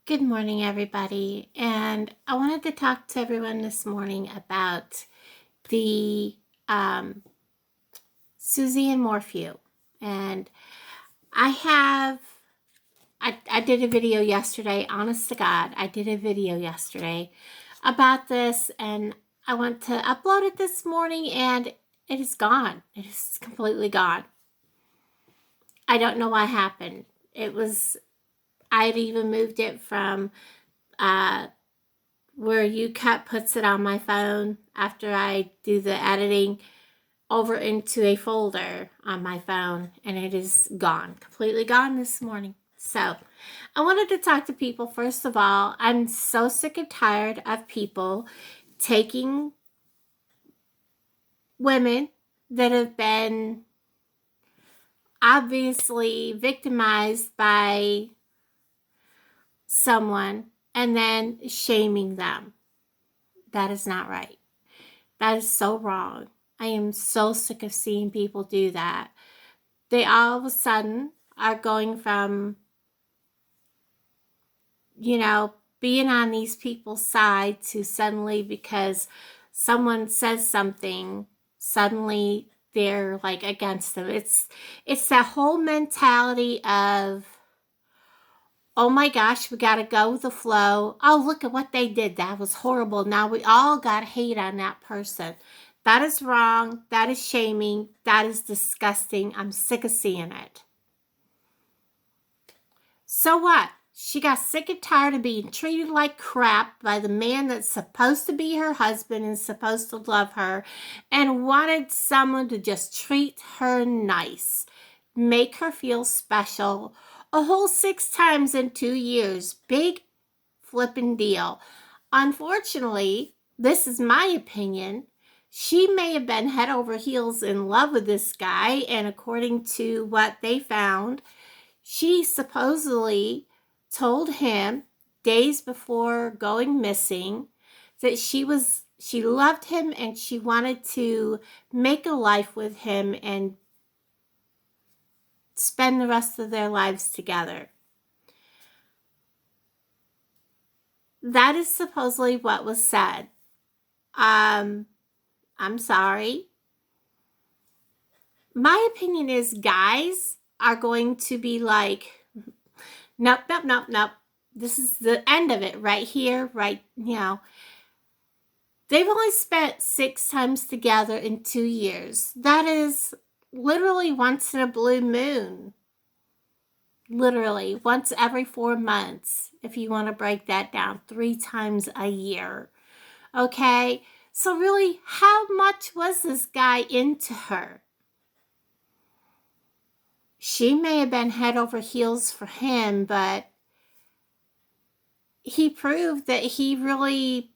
Good morning, everybody. And I wanted to talk to everyone this morning about the SUZANNE MORPHEW. And I have, I did a video yesterday, honest to God, I did a video yesterday about this, and I went to upload it this morning, and it is gone. It is completely gone. I don't know what happened. I had even moved it from where UCut puts it on my phone after I do the editing over into a folder on my phone, and it is gone, completely gone this morning. So I wanted to talk to people. First of all, I'm so sick and tired of people taking women that have been obviously victimized by someone and then shaming them. That is not right. That is so wrong. I am so sick of seeing people do that. They all of a sudden are going from, being on these people's side to suddenly, because someone says something, suddenly they're like against them. It's that whole mentality of, oh my gosh, we got to go with the flow. Oh, look at what they did. That was horrible. Now we all got hate on that person. That is wrong. That is shaming. That is disgusting. I'm sick of seeing it. So what? She got sick and tired of being treated like crap by the man that's supposed to be her husband and supposed to love her, and wanted someone to just treat her nice, make her feel special. A whole 6 times in 2 years. Big flippin' deal. Unfortunately, this is my opinion, she may have been head over heels in love with this guy, and according to what they found, she supposedly told him days before going missing that she loved him and she wanted to make a life with him and spend the rest of their lives together. That is supposedly what was said. I'm sorry. My opinion is guys are going to be like, nope, nope, nope, nope. This is the end of it right here, right now. They've only spent 6 times together in 2 years. That is literally once in a blue moon. Literally once every 4 months, if you want to break that down, 3 times a year. Okay? So really, how much was this guy into her? She may have been head over heels for him, but he proved that he really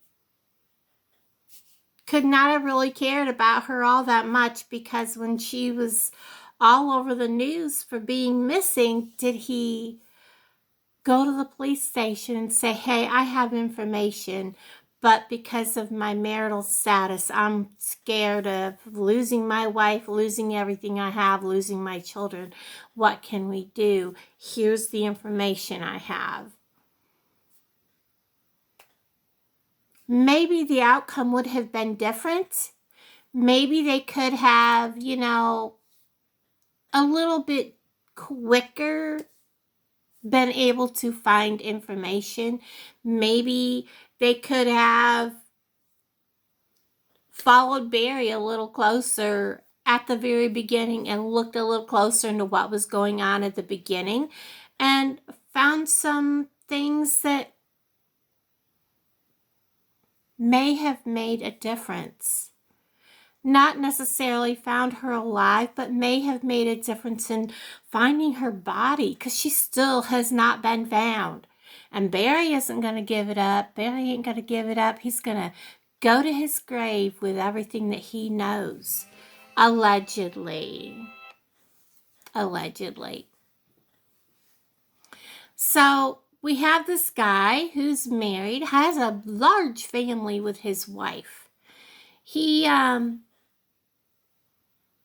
could not have really cared about her all that much, because when she was all over the news for being missing, did he go to the police station and say, hey, I have information, but because of my marital status, I'm scared of losing my wife, losing everything I have, losing my children. What can we do? Here's the information I have. Maybe the outcome would have been different. Maybe they could have, a little bit quicker been able to find information. Maybe they could have followed Barry a little closer at the very beginning and looked a little closer into what was going on at the beginning and found some things that may have made a difference. Not necessarily found her alive, but may have made a difference in finding her body, because she still has not been found. And Barry isn't going to give it up. Barry ain't going to give it up. He's going to go to his grave with everything that he knows. Allegedly. Allegedly. So we have this guy who's married, has a large family with his wife.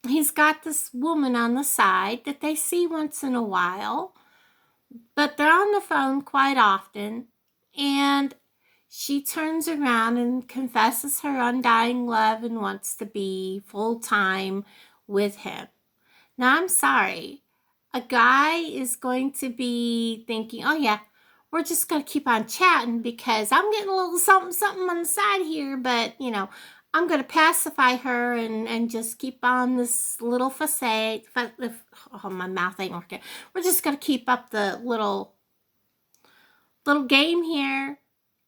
He's got this woman on the side that they see once in a while, but they're on the phone quite often. And she turns around and confesses her undying love and wants to be full-time with him. Now, I'm sorry. A guy is going to be thinking, oh yeah, we're just going to keep on chatting because I'm getting a little something, something on the side here, but, I'm going to pacify her and just keep on this little facade. Oh, my mouth ain't working. We're just going to keep up the little game here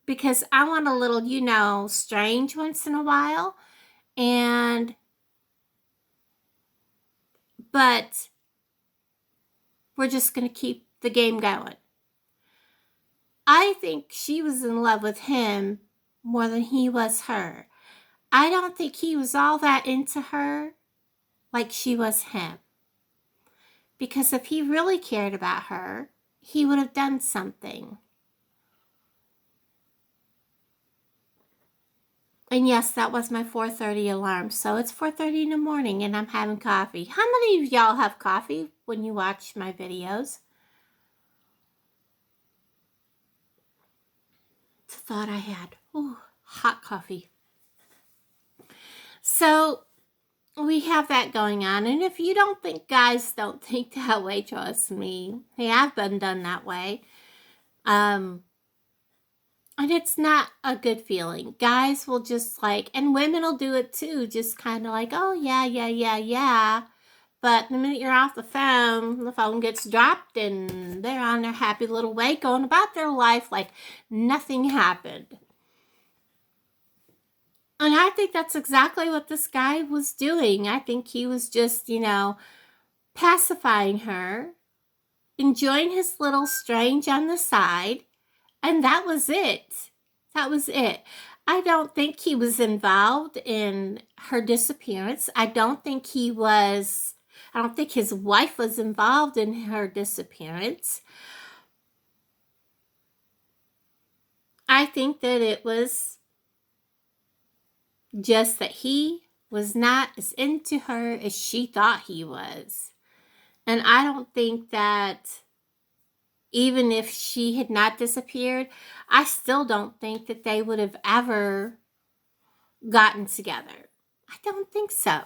because I want a little, strange once in a while. But we're just going to keep the game going. I think she was in love with him more than he was her. I don't think he was all that into her like she was him. Because if he really cared about her, he would have done something. And yes, that was my 4:30 alarm. So it's 4:30 in the morning and I'm having coffee. How many of y'all have coffee when you watch my videos? It's a thought I had. Ooh, hot coffee. So we have that going on. And if you don't think guys don't think that way, trust me. Hey, I've been done that way. And it's not a good feeling. Guys will just and women will do it too, just kind of like, oh, yeah. But the minute you're off the phone gets dropped and they're on their happy little way going about their life like nothing happened. And I think that's exactly what this guy was doing. I think he was just, pacifying her, enjoying his little strange on the side, and that was it. That was it. I don't think he was involved in her disappearance. I don't think his wife was involved in her disappearance. I think that it was just that he was not as into her as she thought he was. And I don't think that even if she had not disappeared, I still don't think that they would have ever gotten together. I don't think so.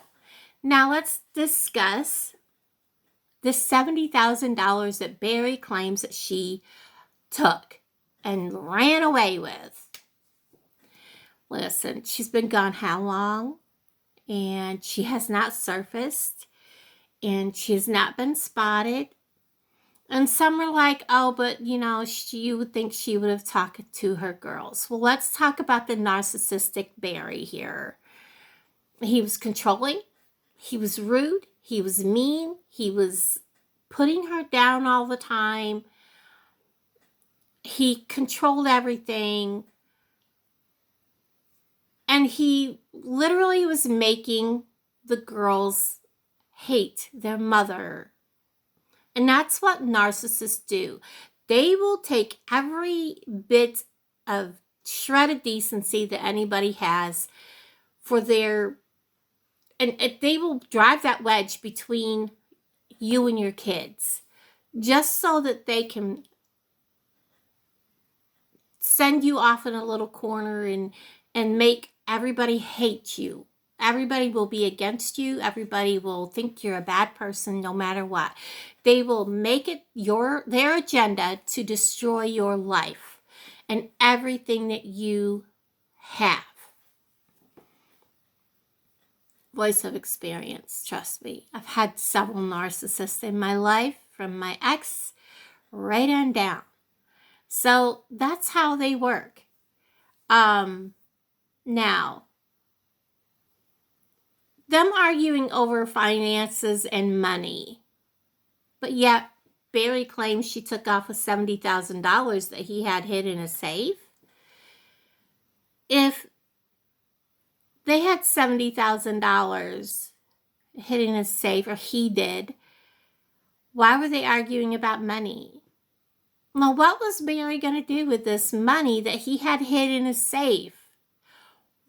Now let's discuss the $70,000 that Barry claims that she took and ran away with. Listen, she's been gone how long? And she has not surfaced. And she has not been spotted. And some are like, oh, but, you would think she would have talked to her girls. Well, let's talk about the narcissistic Barry here. He was controlling. He was rude. He was mean. He was putting her down all the time. He controlled everything. And he literally was making the girls hate their mother. And that's what narcissists do. They will take every bit of shred of decency that anybody has and they will drive that wedge between you and your kids just so that they can send you off in a little corner and make everybody hate you. Everybody will be against you. Everybody will think you're a bad person no matter what. They will make it their agenda to destroy your life and everything that you have. Voice of experience, trust me. I've had several narcissists in my life, from my ex right on down. So that's how they work. Now, them arguing over finances and money, but yet Barry claims she took off with $70,000 that he had hid in a safe. If they had $70,000 hid in a safe, or he did, why were they arguing about money? Well, what was Barry going to do with this money that he had hid in a safe?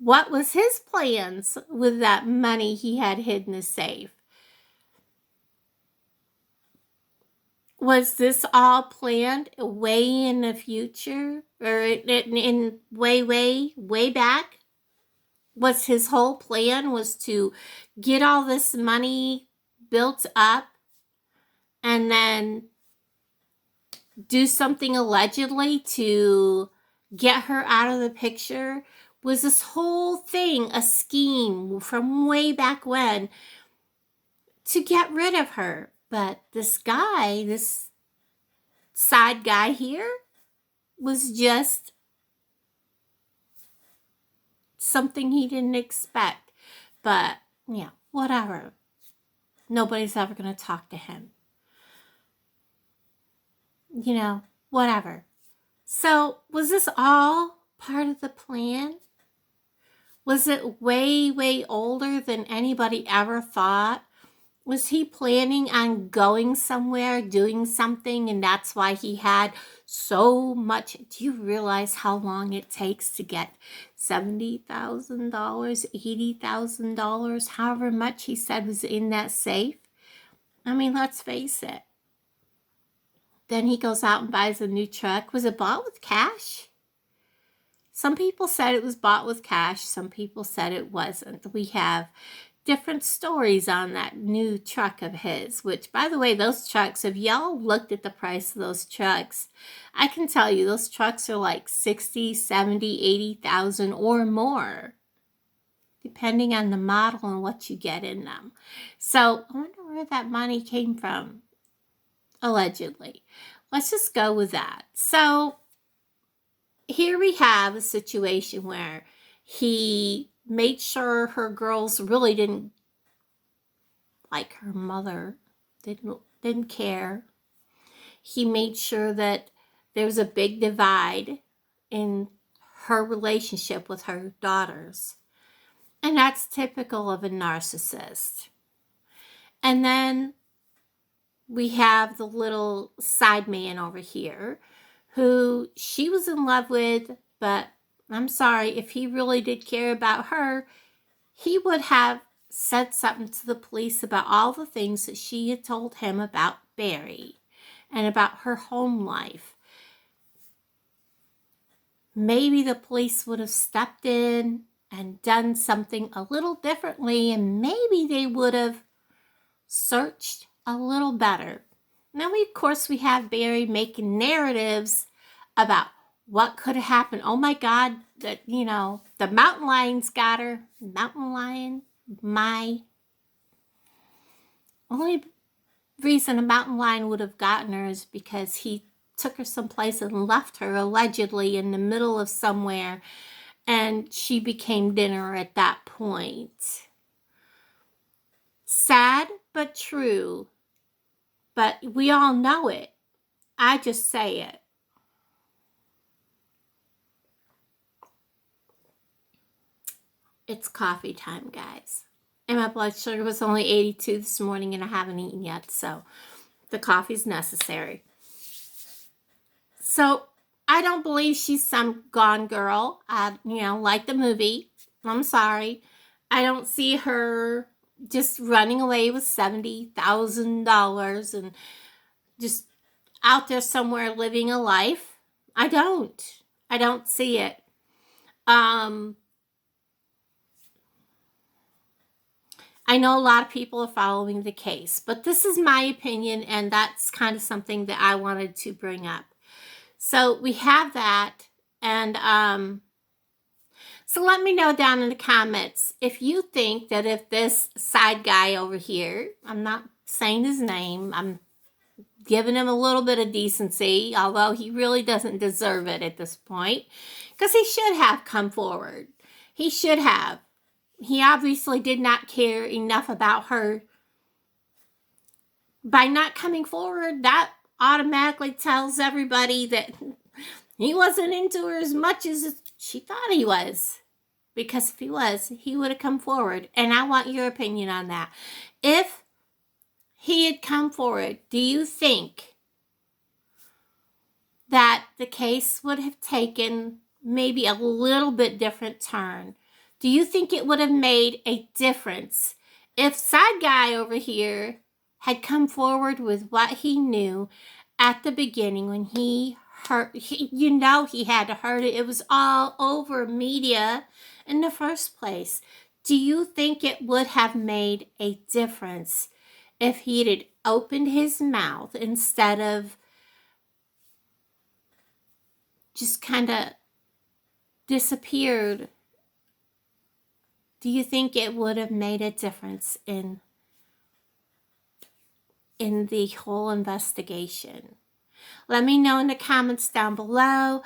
What was his plans with that money he had hid in a safe? Was this all planned way in the future? Or in way back? Was his whole plan was to get all this money built up and then do something allegedly to get her out of the picture? Was this whole thing a scheme from way back when to get rid of her? But this guy, this side guy here, was just something he didn't expect. But yeah, whatever. Nobody's ever going to talk to him. You know, whatever. So, was this all part of the plan? Was it way, way older than anybody ever thought? Was he planning on going somewhere, doing something, and that's why he had so much? Do you realize how long it takes to get $70,000, $80,000, however much he said was in that safe? I mean, let's face it. Then he goes out and buys a new truck. Was it bought with cash? Some people said it was bought with cash. Some people said it wasn't. We have different stories on that new truck of his, which, by the way, those trucks, if y'all looked at the price of those trucks, I can tell you those trucks are like 60, 70, 80,000 or more, depending on the model and what you get in them. So I wonder where that money came from, allegedly. Let's just go with that. So here we have a situation where he made sure her girls really didn't like her mother, didn't care. He made sure that there was a big divide in her relationship with her daughters. And that's typical of a narcissist. And then we have the little side man over here who she was in love with, but I'm sorry, if he really did care about her, he would have said something to the police about all the things that she had told him about Barry and about her home life. Maybe the police would have stepped in and done something a little differently, and maybe they would have searched a little better. Now, of course, we have Barry making narratives about what could have happened. Oh my God, that, you know, the mountain lion's got her. Mountain lion, my only reason a mountain lion would have gotten her is because he took her someplace and left her allegedly in the middle of somewhere, and she became dinner at that point. Sad but true, but we all know it. I just say it. It's coffee time, guys. And my blood sugar was only 82 this morning and I haven't eaten yet, so the coffee's necessary. So I don't believe she's some gone girl, like the movie. I'm sorry. I don't see her just running away with $70,000 and just out there somewhere living a life. I don't see it. I know a lot of people are following the case, but this is my opinion, and that's kind of something that I wanted to bring up. So we have that, and so let me know down in the comments if you think that if this side guy over here, I'm not saying his name, I'm giving him a little bit of decency, although he really doesn't deserve it at this point, because he should have come forward. He should have. He obviously did not care enough about her. By not coming forward, that automatically tells everybody that he wasn't into her as much as she thought he was. Because if he was, he would have come forward. And I want your opinion on that. If he had come forward, do you think that the case would have taken maybe a little bit different turn? Do you think it would have made a difference if side guy over here had come forward with what he knew at the beginning when he heard, you know, he had to heard it. It was all over media in the first place. Do you think it would have made a difference if he had opened his mouth instead of just kind of disappeared? Do you think it would have made a difference in the whole investigation? Let me know in the comments down below.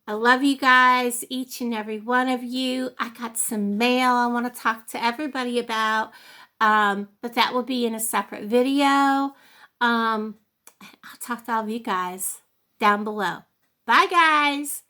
I love you guys, each and every one of you. I got some mail I want to talk to everybody about, but that will be in a separate video. I'll talk to all of you guys down below. Bye, guys.